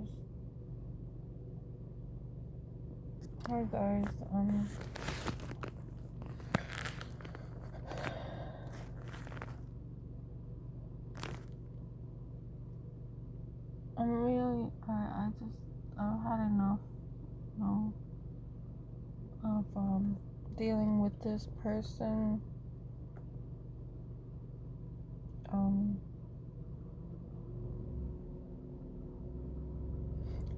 just... Hi guys. I'm really, I've had enough, you know, of dealing with this person.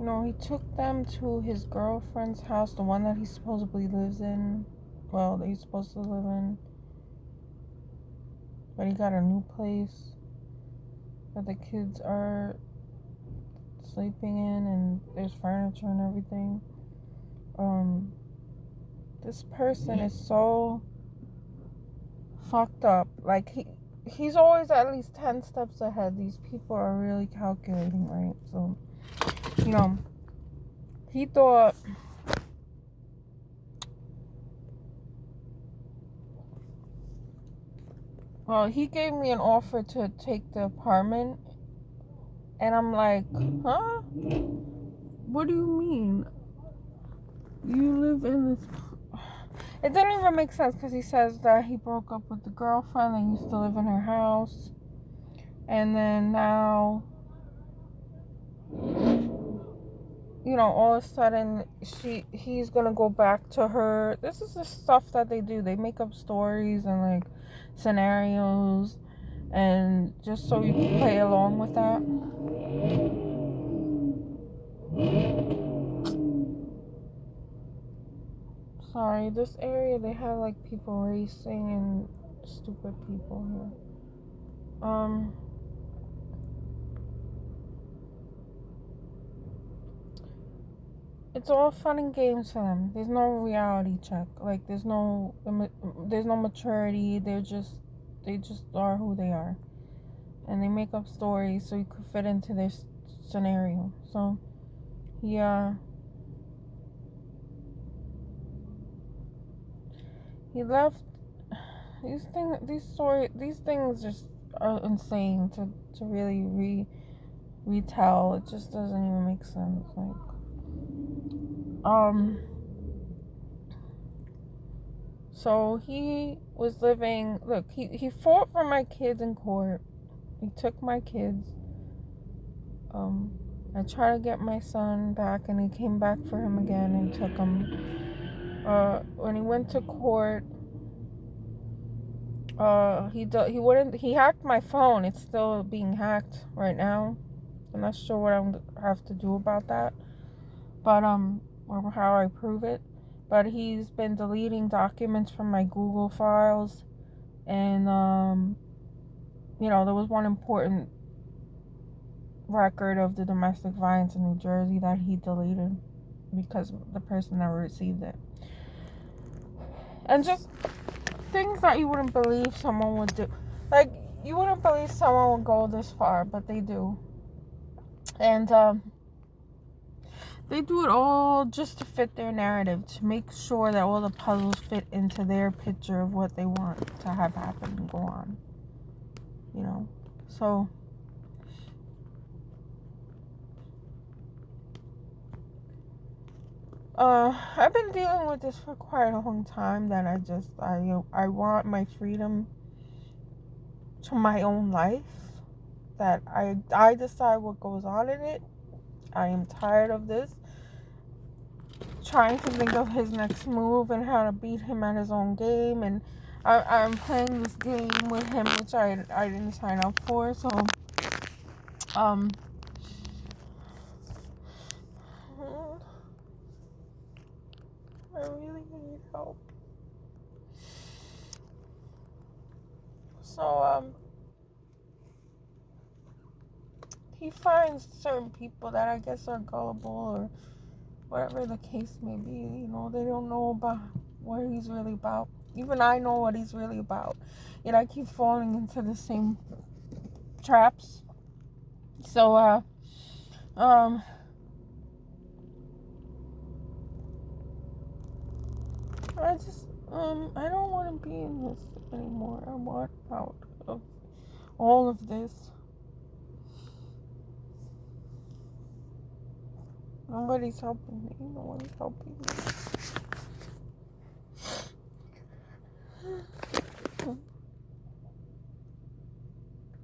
You know, he took them to his girlfriend's house, the one that he supposedly lives in. Well, that he's supposed to live in. But he got a new place that the kids are sleeping in, and there's furniture and everything. This person is so fucked up. Like, he's always at least 10 steps ahead. These people are really calculating, right? So, you know, he thought... Well, he gave me an offer to take the apartment. And I'm like, huh? What do you mean? You live in this... It didn't even make sense, because he says that he broke up with the girlfriend and used to live in her house. And then now, you know, all of a sudden, he's gonna go back to her. This is the stuff that they do. They make up stories and, like, scenarios, and just so you can play along with that. Sorry, this area, they have, like, people racing and stupid people here. It's all fun and games for them. There's no reality check. Like, there's no maturity. They just are who they are, and they make up stories so you could fit into this scenario. So, yeah, he left. These things just are insane to really retell. It just doesn't even make sense. Like, so he was living... Look, he fought for my kids in court. He took my kids. I tried to get my son back, and he came back for him again and took him. When he went to court, he hacked my phone. It's still being hacked right now. I'm not sure what I have to do about that, but or how I prove it. But he's been deleting documents from my Google files, and you know, there was one important record of the domestic violence in New Jersey that he deleted because the person never received it. And just things that you wouldn't believe someone would do. Like, you wouldn't believe someone would go this far, but they do. And they do it all just to fit their narrative, to make sure that all the puzzles fit into their picture of what they want to have happen and go on. You know? So, I've been dealing with this for quite a long time, that I want my freedom to my own life, that I decide what goes on in it. I am tired of this, trying to think of his next move and how to beat him at his own game, and I'm playing this game with him, which I didn't sign up for. So I really need help. So he finds certain people that I guess are gullible, or whatever the case may be. You know, they don't know about what he's really about. Even I know what he's really about, yet I keep falling into the same traps. So I just I don't want to be in this anymore. I want out of all of this. Nobody's helping me. No one's helping me.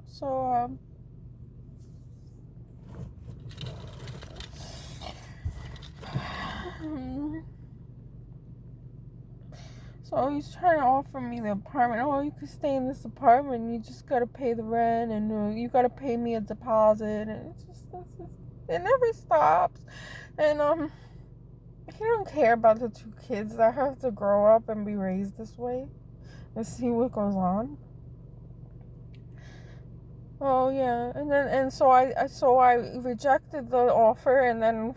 So, so he's trying to offer me the apartment. Oh, you can stay in this apartment. You just gotta pay the rent, and you gotta pay me a deposit. And it never stops. And he don't care about the 2 kids that have to grow up and be raised this way. And see what goes on. Oh yeah, and so I rejected the offer, and then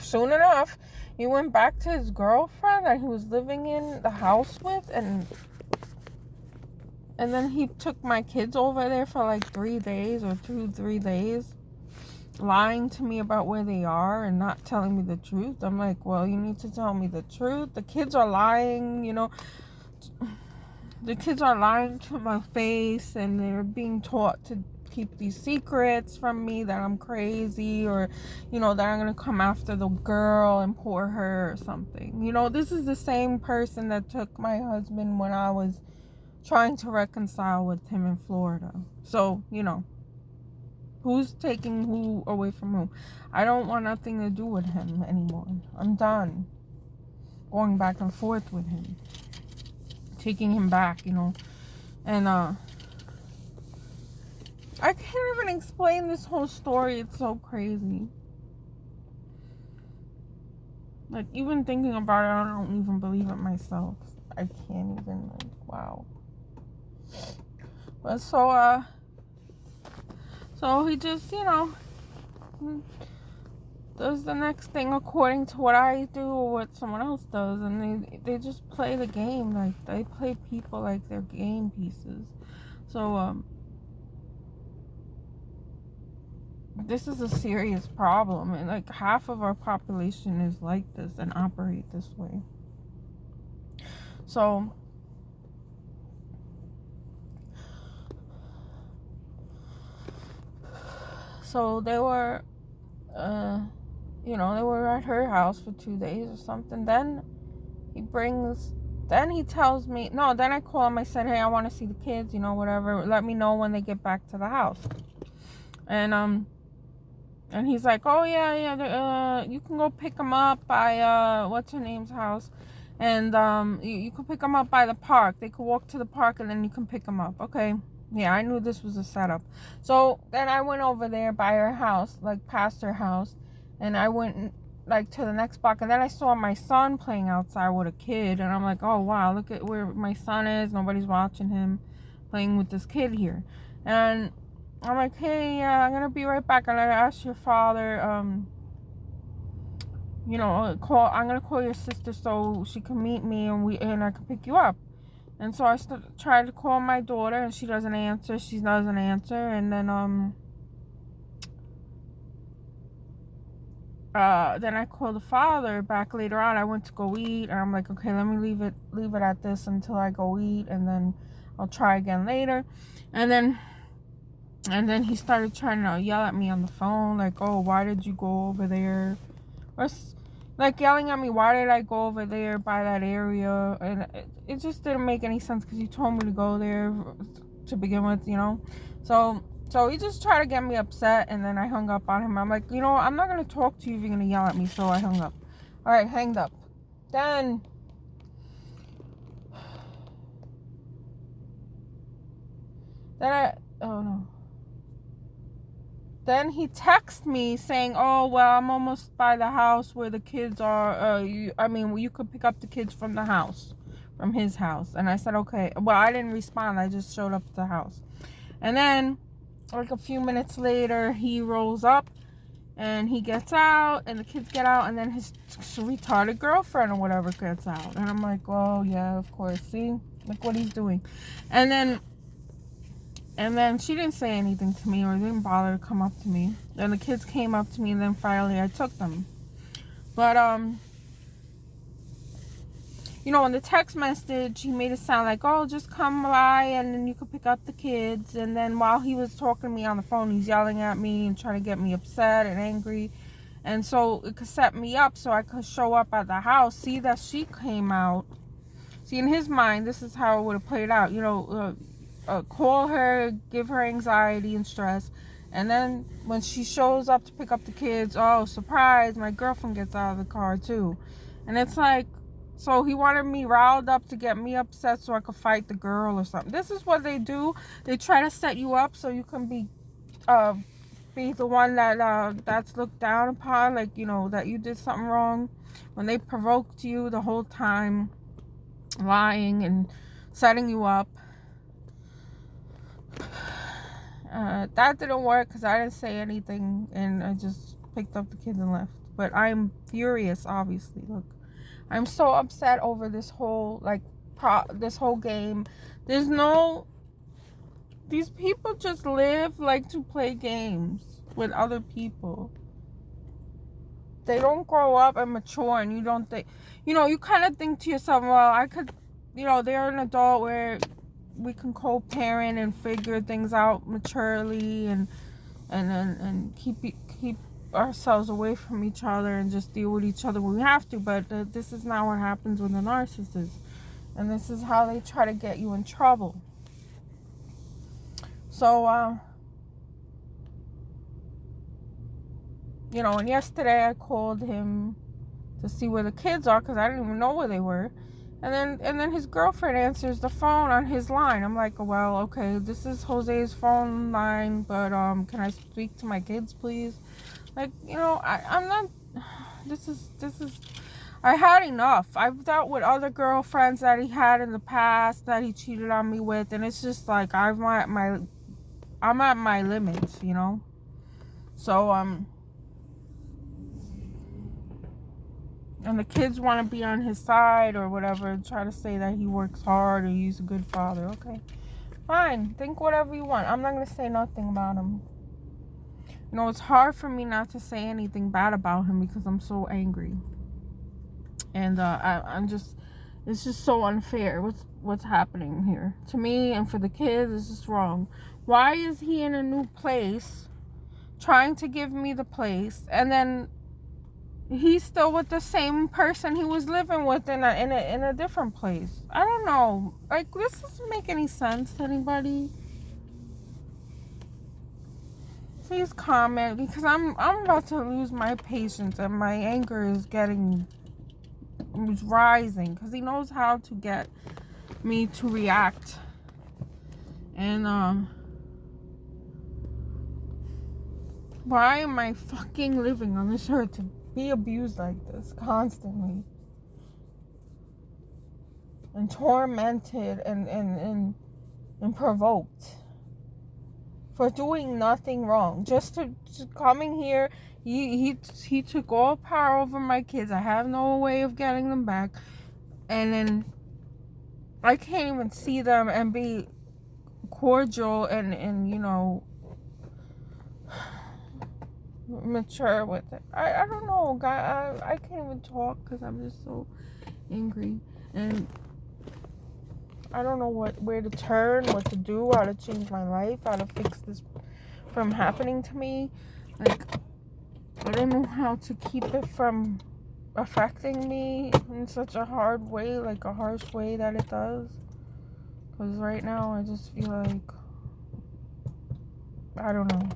soon enough, he went back to his girlfriend that he was living in the house with, and then he took my kids over there for like 3 days or 2-3 days, lying to me about where they are and not telling me the truth. I'm like, well, you need to tell me the truth. The kids are lying, The kids are lying to my face, and they're being taught to keep these secrets from me, that I'm crazy, or, that I'm going to come after the girl and pour her or something. This is the same person that took my husband when I was trying to reconcile with him in Florida. So, who's taking who away from who? I don't want nothing to do with him anymore. I'm done going back and forth with him, taking him back, and I can't even explain this whole story. It's so crazy. Like, even thinking about it, I don't even believe it myself. I can't even, wow. But so he just, does the next thing according to what I do or what someone else does, and they just play the game. Like, they play people like they're game pieces. So this is a serious problem, and like half of our population is like this and operate this way. So they were they were at her house for 2 days or something. Then he tells me, no, then I call him. I said, hey, I want to see the kids, whatever. Let me know when they get back to the house. And he's like, oh, yeah, you can go pick them up by, what's her name's house. And you can pick them up by the park. They could walk to the park, and then you can pick them up. Okay. Yeah, I knew this was a setup. So then I went over there by her house, like past her house. And I went like to the next block. And then I saw my son playing outside with a kid. And I'm like, oh, wow, look at where my son is. Nobody's watching him playing with this kid here. And I'm like, hey, I'm going to be right back. I'm going to ask your father, I'm going to call your sister so she can meet me and I can pick you up. And so I tried to call my daughter, and she doesn't answer. She doesn't answer. And then I called the father back later on. I went to go eat, and I'm like, okay, let me leave it at this until I go eat, and then I'll try again later. And then he started trying to yell at me on the phone, like, oh, why did you go over there? Or like yelling at me, why did I go over there by that area? And it just didn't make any sense, because he told me to go there to begin with, So he just tried to get me upset, and then I hung up on him. I'm like, I'm not going to talk to you if you're going to yell at me, so I hung up. All right, hanged up. Then Then he texted me saying, oh, well, I'm almost by the house where the kids are. You could pick up the kids from the house, from his house. And I said, okay. Well, I didn't respond. I just showed up at the house. And then, like a few minutes later, he rolls up and he gets out, and the kids get out, and then his retarded girlfriend or whatever gets out. And I'm like, oh, yeah, of course. See? Look what he's doing. And then she didn't say anything to me, or didn't bother to come up to me. Then the kids came up to me, and then finally I took them. But, in the text message, he made it sound like, oh, just come by, and then you could pick up the kids. And then while he was talking to me on the phone, he's yelling at me and trying to get me upset and angry. And so it could set me up so I could show up at the house, see that she came out. See, in his mind, this is how it would have played out. You know, call her, give her anxiety and stress. And then when she shows up to pick up the kids, oh, surprise, my girlfriend gets out of the car too. And it's like, so he wanted me riled up to get me upset so I could fight the girl or something. This is what they do. They try to set you up so you can be the one that that's looked down upon, like, you know, that you did something wrong. When they provoked you the whole time, lying and setting you up. That didn't work because I didn't say anything and I just picked up the kids and left. But I'm furious, obviously. Look, I'm so upset over this whole, like, this whole game. There's no... These people just live like to play games with other people. They don't grow up and mature, and you don't think... You know, you kind of think to yourself, well, I could... You know, they're an adult where we can co-parent and figure things out maturely and keep ourselves away from each other and just deal with each other when we have to. But this is not what happens with a narcissist, and this is how they try to get you in trouble. So you know, and yesterday I called him to see where the kids are because I didn't even know where they were. And then his girlfriend answers the phone on his line. I'm like, well, okay, this is Jose's phone line, but can I speak to my kids, please? Like, you know, I'm not... This is... I had enough. I've dealt with other girlfriends that he had in the past that he cheated on me with, and it's just like I'm at my limits, you know? So, and the kids want to be on his side or whatever, try to say that he works hard or he's a good father. Okay, fine, think whatever you want. I'm not going to say nothing about him. You know, it's hard for me not to say anything bad about him because I'm so angry. And I'm just, it's just so unfair what's happening here. To me and for the kids, it's just wrong. Why is he in a new place trying to give me the place, and then he's still with the same person he was living with in a different place? I don't know. Like, this doesn't make any sense to anybody. Please comment, because I'm about to lose my patience and my anger is rising because he knows how to get me to react. And why am I fucking living on this earth to be abused like this constantly and tormented and provoked for doing nothing wrong, just coming here? He took all power over my kids. I have no way of getting them back, and then I can't even see them and be cordial and you know, mature with it. I don't know, guy. I can't even talk because I'm just so angry, and I don't know where to turn, what to do, how to change my life, how to fix this from happening to me. Like, I don't know how to keep it from affecting me in such a hard way, like a harsh way that it does. Because right now I just feel like, I don't know.